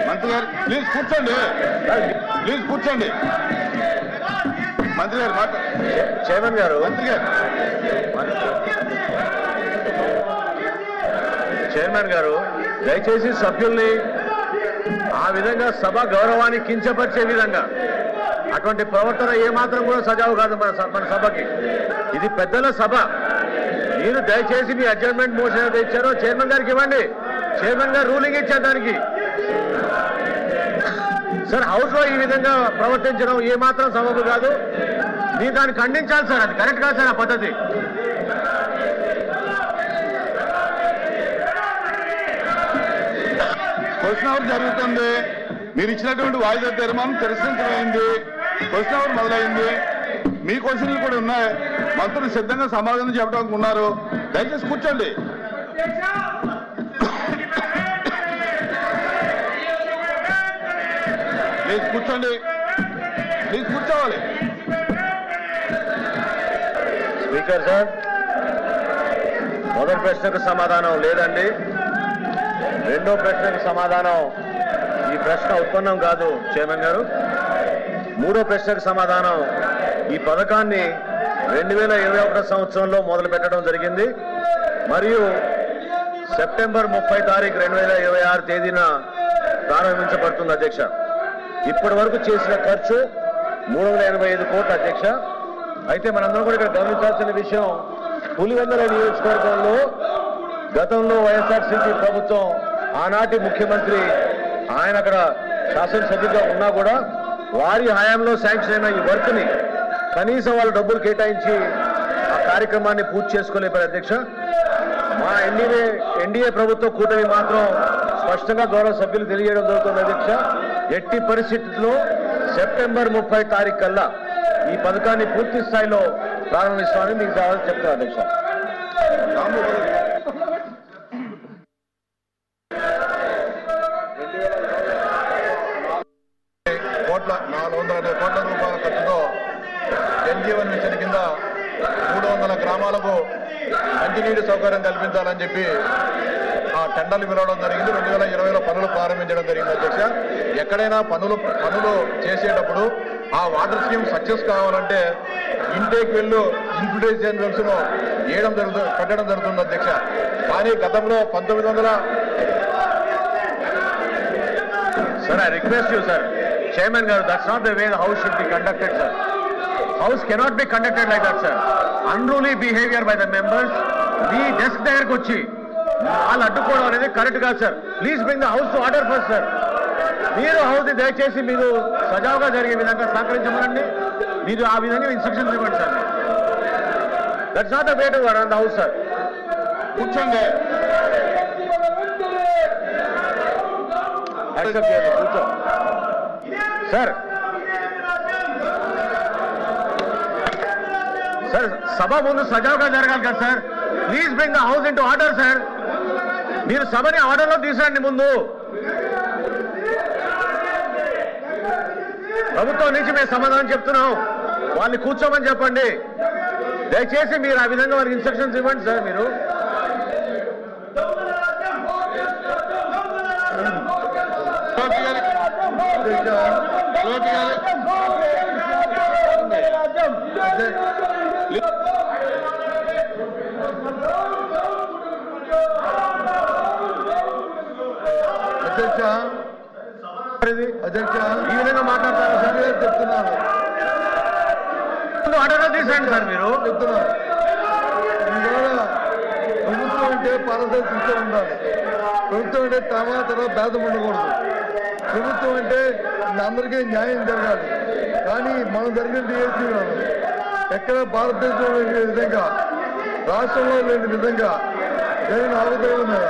మంత్రి గారు ప్లీజ్ కూర్చోండి, మంత్రి గారు చైర్మన్ గారు చైర్మన్ గారు దయచేసి సభ్యుల్ని ఆ విధంగా సభ గౌరవాన్ని కించపరిచే విధంగా అటువంటి ప్రవర్తన ఏమాత్రం కూడా సజావు కాదు మన సభకి. ఇది పెద్దల సభ. మీరు దయచేసి మీ అడ్జర్న్మెంట్ మోషన్ ఏదైతే ఇచ్చారో చైర్మన్ గారికి ఇవ్వండి. చైర్మన్ గారు రూలింగ్ ఇచ్చారు దానికి. సార్ హౌస్ లో ఈ విధంగా ప్రవర్తించడం ఏమాత్రం సబబు కాదు. మీరు దాన్ని ఖండించాలి సార్. అది కరెక్ట్ కాదు సార్ ఆ పద్ధతి. క్వశ్చన్ అవర్ జరుగుతుంది. మీరు ఇచ్చినటువంటి వాయిదా తీర్మానం తిరస్కరించమైంది. క్వశ్చన్ అవర్ మొదలైంది. మీ క్వశ్చన్లు కూడా ఉన్నాయి. మంత్రులు సిద్ధంగా సమాధానం చెప్పడానికి ఉన్నారు. దయచేసి కూర్చోండి. ప్లీజ్ కూర్చోవాలి. స్పీకర్ సార్, మొదటి ప్రశ్నకు సమాధానం లేదండి. రెండో ప్రశ్నకు సమాధానం ఈ ప్రశ్న ఉత్పన్నం కాదు చైర్మన్ గారు. మూడో ప్రశ్నకు సమాధానం ఈ పథకాన్ని 2021 సంవత్సరంలో మొదలు పెట్టడం జరిగింది మరియు సెప్టెంబర్ 30 తారీఖు 2026 తేదీన ప్రారంభించబడుతుంది అధ్యక్ష. ఇప్పటి వరకు చేసిన ఖర్చు 385 కోట్ల అధ్యక్ష. అయితే మనందరం కూడా ఇక్కడ గమనించాల్సిన విషయం, పులివెందుల నియోజకవర్గంలో గతంలో వైఎస్ఆర్సీపీ ప్రభుత్వం ఆనాటి ముఖ్యమంత్రి ఆయన అక్కడ శాసనసభ్యుగా ఉన్నా కూడా వారి హయాంలో శాంక్షన్ అయిన ఈ వర్క్ ని కనీసం వాళ్ళు డబ్బులు కేటాయించి ఆ కార్యక్రమాన్ని పూర్తి చేసుకోలేపారు అధ్యక్ష. మా ఎన్డీఏ ప్రభుత్వ కూటమి మాత్రం స్పష్టంగా గౌరవ సభ్యులు తెలియజేయడం జరుగుతుంది అధ్యక్ష. ఎట్టి పరిస్థితుల్లో సెప్టెంబర్ 30 తారీఖు కల్లా ఈ పథకాన్ని పూర్తి స్థాయిలో ప్రారంభిస్తామని మీకు కావాలని చెప్తాను అధ్యక్ష. కోట్ల 420 కోట్ల రూపాయల ఖర్చుతో జలజీవన్ మిషన్ కింద 300 గ్రామాలకు మంచినీటి సౌకర్యం కల్పించాలని చెప్పి ఆ టెండర్లు పిలవడం జరిగింది. 2020లో పనులు ప్రారంభించడం జరిగింది అధ్యక్ష. ఎక్కడైనా పనులు చేసేటప్పుడు ఆ వాటర్ స్కీమ్ సక్సెస్ కావాలంటే ఇంటేక్ వెళ్ళు ఇన్ఫిల్ట్రేషన్ వెల్స్ ను పెట్టడం జరుగుతుంది అధ్యక్ష. కానీ గతంలో 1900 Sir, I request you, sir. Chairman garu, that's not the way the house should be conducted, sir. House cannot be conducted like that, sir. Unruly behavior by the members. The desk దగ్గరకు వచ్చి వాళ్ళు అడ్డుకోవడం అనేది correct కాదు sir. Please bring the house to order first sir. మీరు house దయచేసి మీరు సజావుగా జరిగే విధంగా సహకరించమనండి. మీరు ఆ విధంగా ఇన్స్ట్రక్షన్స్ ఇవ్వండి sir. That's not the way to run the house sir. కూర్చోండి. యాక్సెప్ట్ చేయండి, కూర్చో సార్. సార్ సభ ముందు సజావుగా జరగాలి కదా sir. Please bring the house in to order sir. మీరు సభని ఆర్డర్లో తీసుకురండి. ముందు ప్రభుత్వం నుంచి మేము సమాధానం చెప్తున్నాం. వాళ్ళని కూర్చోమని చెప్పండి. దయచేసి మీరు ఆ విధంగా వారికి ఇన్స్ట్రక్షన్స్ ఇవ్వండి సార్. మీరు అధ్యక్ష ఈ విధంగా మాట్లాడతారా సార్? చెప్తున్నాను. ఆర్డర్లో తీసేయండి సార్. మీరు చెప్తున్నాను. ఇందువల్ల ప్రభుత్వం అంటే పారదర్శకత ఉండాలి. ప్రభుత్వం అంటే తర్వాత భేదం ఉండకూడదు. ప్రభుత్వం అంటే అందరికీ న్యాయం జరగాలి. కానీ మనం జరిగినట్టు చేస్తున్నాను. ఎక్కడ భారతదేశంలో లేని విధంగా, రాష్ట్రంలో లేని విధంగా జరిగిన అవతల మీద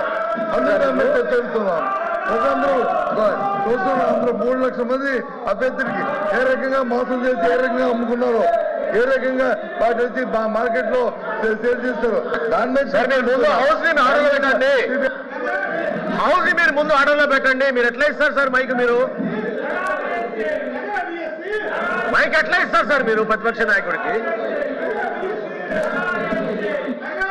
అందరూ మేము చర్చిస్తున్నాం. ప్రజలందరూ చూస్తున్నారు. అందరూ 3 లక్షల మంది అభ్యర్థులకి ఏ రకంగా మోసం చేసి ఏ రకంగా అమ్ముకున్నారో, ఏ రకంగా వాటి వచ్చి మార్కెట్ లో సేల్ చేస్తారు. దాని మీద హౌస్ ని ఆర్డర్లో పెట్టండి. హౌస్ ని మీరు ముందు ఆర్డర్లో పెట్టండి. మీరు ఎట్లా ఇస్తారు సార్ మైక్? మీరు మైక్ ఎట్లా ఇస్తారు సార్ మీరు ప్రతిపక్ష నాయకుడికి?